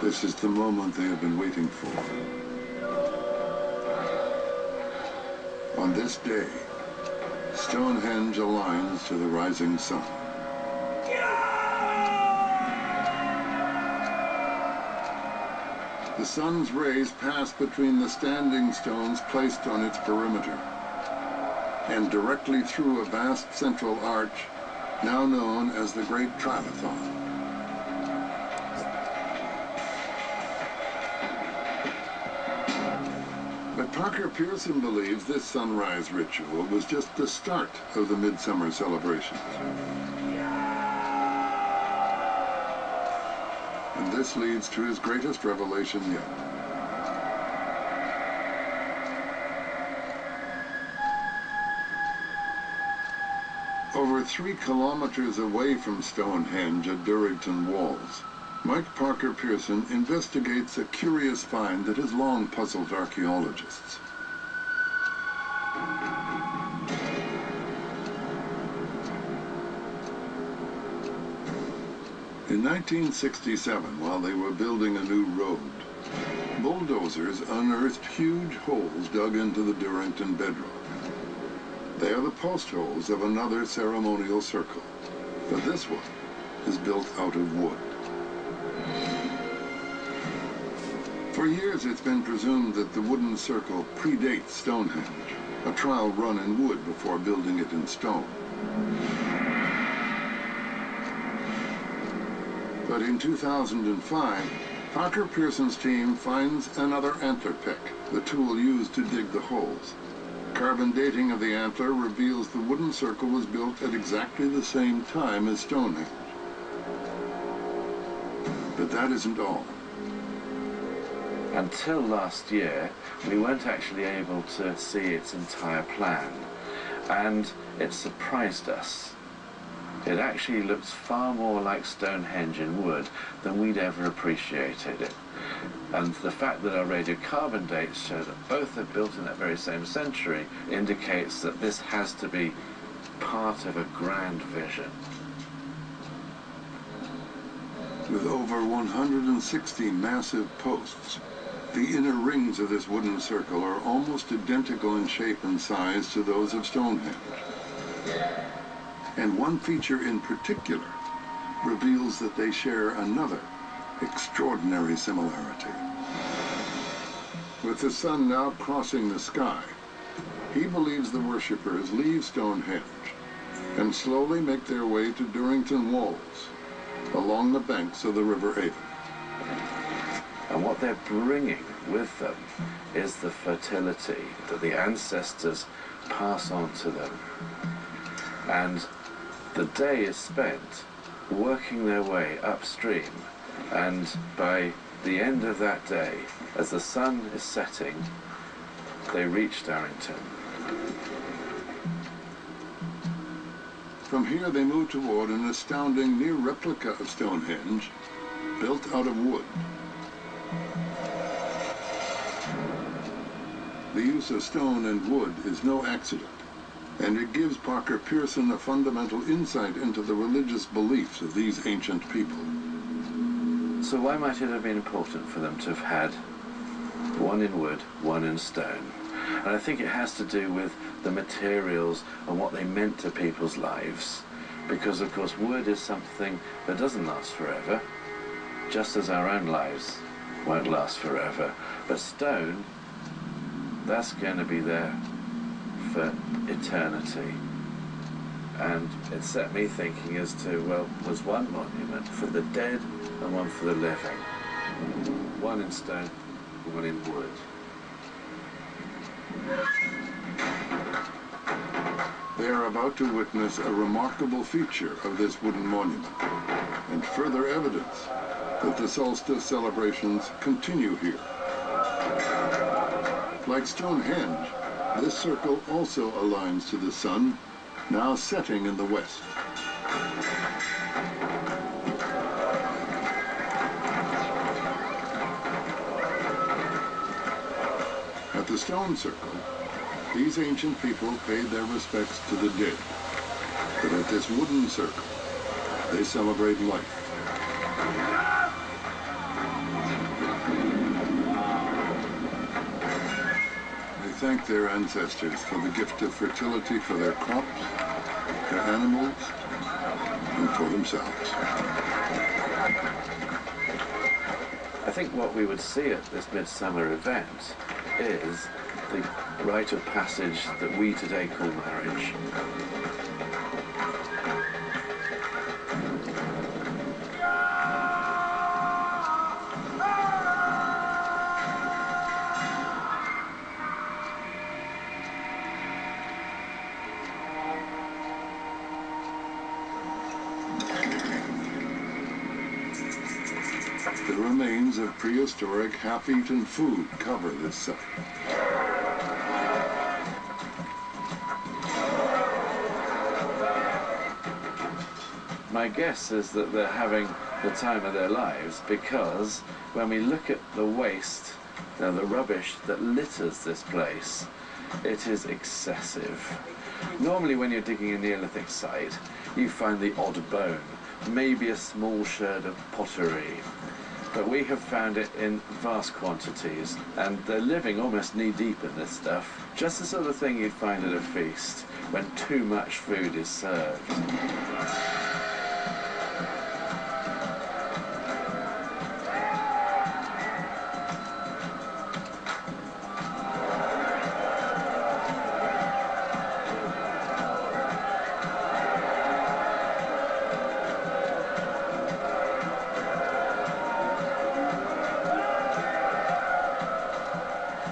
This is the moment they have been waiting for. On this day, Stonehenge aligns to the rising sun. The sun's rays pass between the standing stones placed on its perimeter and directly through a vast central arch, now known as the Great Trilathon. But Parker Pearson believes this sunrise ritual was just the start of the midsummer celebrations. And this leads to his greatest revelation yet. Over 3 kilometers away from Stonehenge at Durrington Walls, Mike Parker Pearson investigates a curious find that has long puzzled archaeologists. In 1967, while they were building a new road, bulldozers unearthed huge holes dug into the Durrington bedrock. They are the post holes of another ceremonial circle, but this one is built out of wood. For years it's been presumed that the wooden circle predates Stonehenge, a trial run in wood before building it in stone. But in 2005, Parker Pearson's team finds another antler pick, the tool used to dig the holes. Carbon dating of the antler reveals the wooden circle was built at exactly the same time as Stonehenge. But that isn't all. Until last year, we weren't actually able to see its entire plan, and it surprised us. It actually looks far more like Stonehenge in wood than we'd ever appreciated it. And the fact that our radiocarbon dates show that both are built in that very same century indicates that this has to be part of a grand vision. With over 160 massive posts, the inner rings of this wooden circle are almost identical in shape and size to those of Stonehenge. And one feature in particular reveals that they share another extraordinary similarity. With the sun now crossing the sky, he believes the worshippers leave Stonehenge and slowly make their way to Durrington Walls, along the banks of the River Avon. And what they're bringing with them is the fertility that the ancestors pass on to them. And the day is spent working their way upstream, and by the end of that day, as the sun is setting, they reach Durrington. From here they move toward an astounding near replica of Stonehenge, built out of wood. The use of stone and wood is no accident, and it gives Parker Pearson a fundamental insight into the religious beliefs of these ancient people. So why might it have been important for them to have had one in wood, one in stone? And I think it has to do with the materials and what they meant to people's lives. Because, of course, wood is something that doesn't last forever, just as our own lives won't last forever. But stone, that's going to be there for eternity. And it set me thinking as to, well, was one monument for the dead and one for the living. One in stone, one in wood. They are about to witness a remarkable feature of this wooden monument, and further evidence that the solstice celebrations continue here. Like Stonehenge, this circle also aligns to the sun, now setting in the west. At the stone circle, these ancient people paid their respects to the dead. But at this wooden circle, they celebrate life. thank their ancestors for the gift of fertility for their crops, their animals, and for themselves. I think what we would see at this midsummer event is the rite of passage that we today call marriage. The remains of prehistoric half-eaten food cover this site. My guess is that they're having the time of their lives because when we look at the waste, the rubbish that litters this place, it is excessive. Normally when you're digging a Neolithic site, you find the odd bone, maybe a small sherd of pottery. But we have found it in vast quantities, and they're living almost knee-deep in this stuff. Just the sort of thing you'd find at a feast when too much food is served.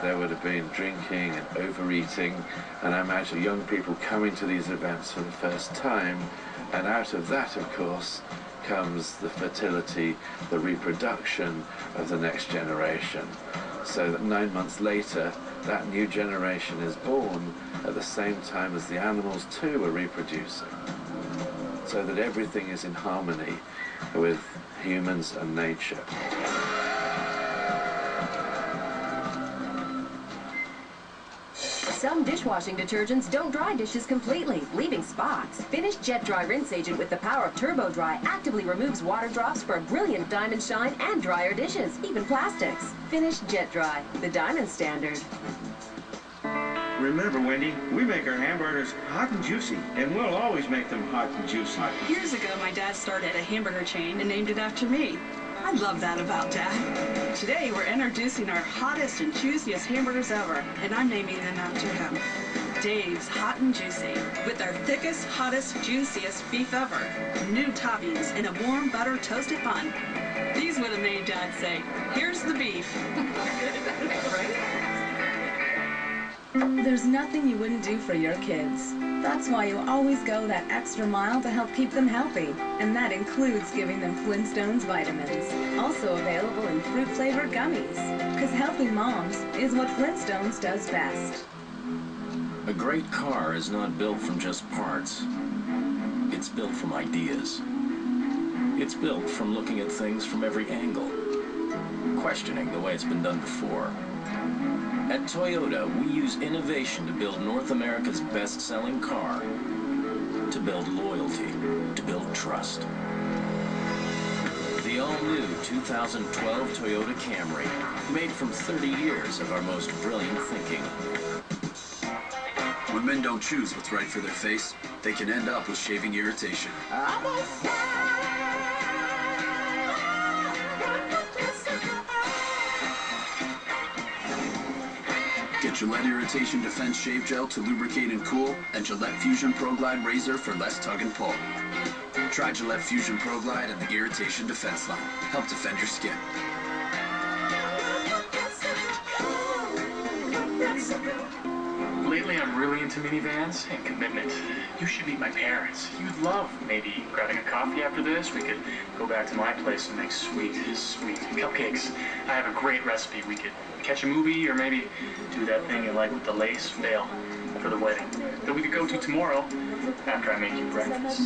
There would have been drinking and overeating, and I imagine young people coming to these events for the first time, and out of that, of course, comes the fertility, the reproduction of the next generation. So that 9 months later, that new generation is born at the same time as the animals too are reproducing. So that everything is in harmony with humans and nature. Some dishwashing detergents don't dry dishes completely, leaving spots. Finish Jet Dry Rinse Agent with the power of Turbo Dry actively removes water drops for a brilliant diamond shine and drier dishes, even plastics. Finish Jet Dry, the diamond standard. Remember, Wendy, we make our hamburgers hot and juicy, and we'll always make them hot and juicy. Years ago, my dad started a hamburger chain and named it after me. I love that about Dad. Today, we're introducing our hottest and juiciest hamburgers ever, and I'm naming them after him. Dave's Hot and Juicy, with our thickest, hottest, juiciest beef ever. New toppings and a warm butter toasted bun. These would have made Dad say, "Here's the beef." Right? There's nothing you wouldn't do for your kids. That's why you always go that extra mile to help keep them healthy. And that includes giving them Flintstones vitamins. Also available in fruit-flavored gummies. Because healthy moms is what Flintstones does best. A great car is not built from just parts. It's built from ideas. It's built from looking at things from every angle, questioning the way it's been done before. At Toyota, we use innovation to build North America's best-selling car, to build loyalty, to build trust. The all-new 2012 Toyota Camry, made from 30 years of our most brilliant thinking. When men don't choose what's right for their face, they can end up with shaving irritation. Get Gillette Irritation Defense Shave Gel to lubricate and cool, and Gillette Fusion Pro Glide Razor for less tug and pull. Try Gillette Fusion Pro Glide and the Irritation Defense line. Help defend your skin. Lately, I'm really into minivans and commitment. You should meet my parents. You'd love maybe grabbing a coffee after this. We could go back to my place and make sweet cupcakes. I have a great recipe. We could catch a movie or maybe do that thing you like with the lace veil for the wedding that we could go to tomorrow after I make you breakfast.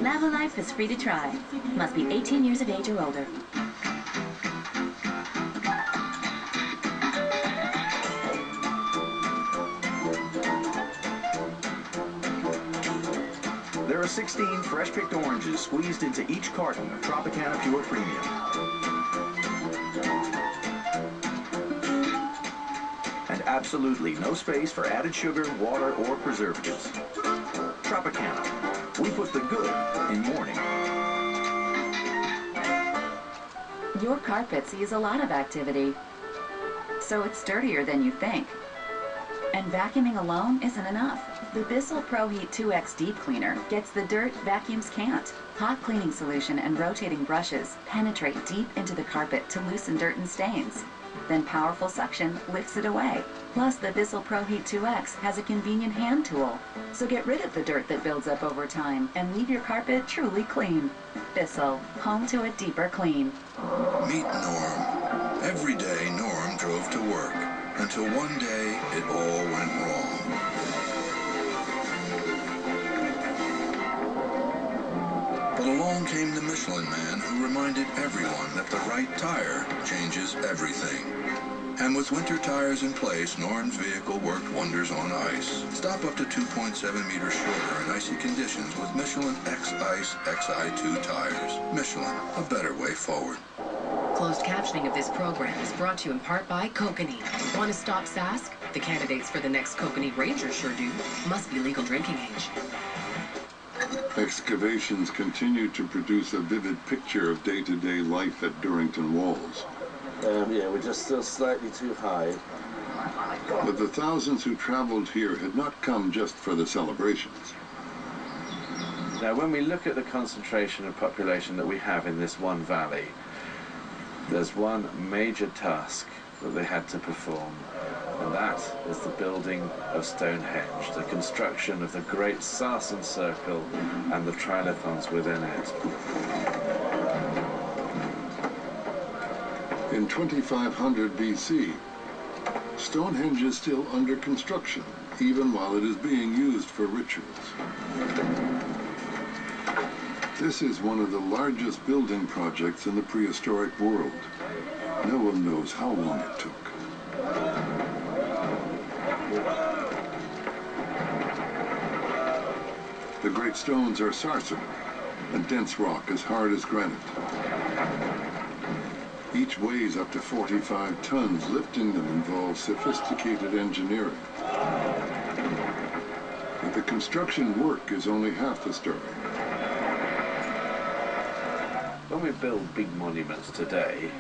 Lavalife is free to try. Must be 18 years of age or older. There are 16 fresh-picked oranges squeezed into each carton of Tropicana Pure Premium. And absolutely no space for added sugar, water, or preservatives. Tropicana. We put the good in morning. Your carpet sees a lot of activity, so it's dirtier than you think. And vacuuming alone isn't enough. The Bissell Pro Heat 2X Deep Cleaner gets the dirt vacuums can't. Hot cleaning solution and rotating brushes penetrate deep into the carpet to loosen dirt and stains. Then powerful suction lifts it away. Plus, the Bissell Pro Heat 2X has a convenient hand tool. So get rid of the dirt that builds up over time and leave your carpet truly clean. Bissell, home to a deeper clean. Meet Norm. Every day Norm drove to work, until one day it all went wrong. But along came the Michelin Man, who reminded everyone that the right tire changes everything. And with winter tires in place, Norm's vehicle worked wonders on ice. Stop up to 2.7 meters shorter in icy conditions with Michelin X-Ice Xi2 tires. Michelin, a better way forward. Closed captioning of this program is brought to you in part by Kokanee. Want to stop Sask? The candidates for the next Kokanee Rangers sure do. Must be legal drinking age. Excavations continue to produce a vivid picture of day-to-day life at Durrington Walls. Yeah, we're just still slightly too high. But the thousands who traveled here had not come just for the celebrations. Now, when we look at the concentration of population that we have in this one valley, there's one major task that they had to perform, and that is the building of Stonehenge, the construction of the great Sarsen Circle and the trilithons within it. In 2500 BC, Stonehenge is still under construction, even while it is being used for rituals. This is one of the largest building projects in the prehistoric world. No one knows how long it took. The great stones are sarsen, a dense rock as hard as granite. Each weighs up to 45 tons. Lifting them involves sophisticated engineering. But the construction work is only half the story. When we build big monuments today,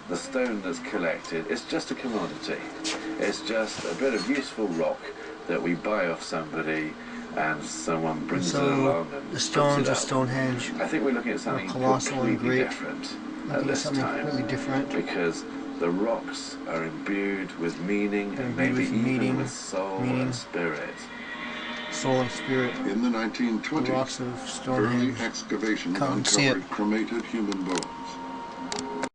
the stone that's collected is just a commodity. It's just a bit of useful rock that we buy off somebody and someone brings it along and the stones of Stonehenge, I think we're looking at something completely different at this time, because the rocks are imbued with meaning and maybe even with soul and spirit. Soul and spirit. In the 1920s, the rocks of Stonehenge. early excavations uncovered cremated human bones.